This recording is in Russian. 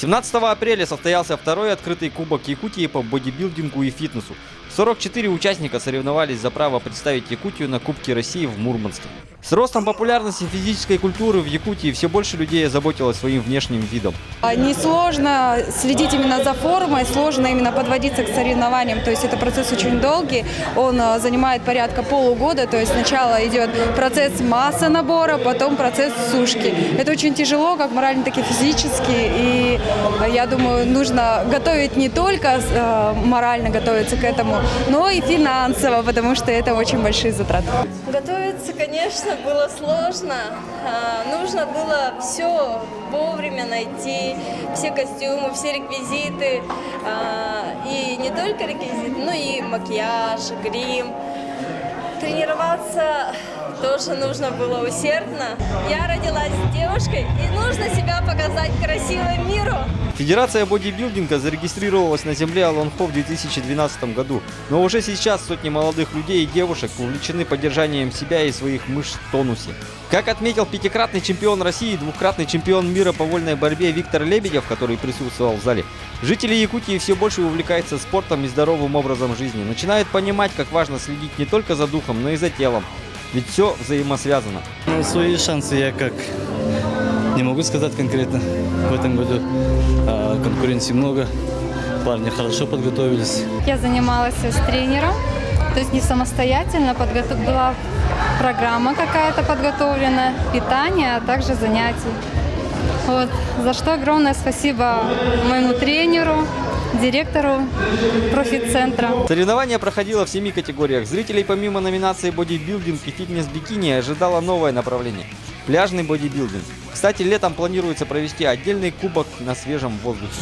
17 апреля состоялся второй открытый кубок Якутии по бодибилдингу и фитнесу. 44 участника соревновались за право представить Якутию на Кубке России в Мурманске. С ростом популярности физической культуры в Якутии все больше людей озаботилось своим внешним видом. Несложно следить именно за формой, сложно именно подводиться к соревнованиям. То есть это процесс очень долгий, он занимает порядка полугода. То есть сначала идет процесс массы набора, потом процесс сушки. Это очень тяжело, как морально, так и физически. И я думаю, нужно готовить не только морально готовиться к этому, но и финансово, потому что это очень большие затраты. Готовиться, конечно, было сложно. Нужно было все вовремя найти, все костюмы, все реквизиты. И не только реквизиты, но и макияж, грим. Тренироваться тоже нужно было усердно. Я родилась девушкой, и нужно себя показать красивой миру. Федерация бодибилдинга зарегистрировалась на земле Алонхо в 2012 году, но уже сейчас сотни молодых людей и девушек увлечены поддержанием себя и своих мышц в тонусе. Как отметил пятикратный чемпион России и двукратный чемпион мира по вольной борьбе Виктор Лебедев, который присутствовал в зале, жители Якутии все больше увлекаются спортом и здоровым образом жизни, начинают понимать, как важно следить не только за духом, но и за телом, ведь все взаимосвязано. Свои шансы я как не могу сказать конкретно в этом году. Конкуренции много, парни хорошо подготовились. Я занималась с тренером, то есть не самостоятельно, была программа какая-то подготовлена, питание, а также занятия. Вот. За что огромное спасибо моему тренеру, директору профит-центра. Соревнование проходило в 7 категориях. Зрителей помимо номинации бодибилдинг и фитнес-бикини ожидало новое направление – пляжный бодибилдинг. Кстати, летом планируется провести отдельный кубок на свежем воздухе.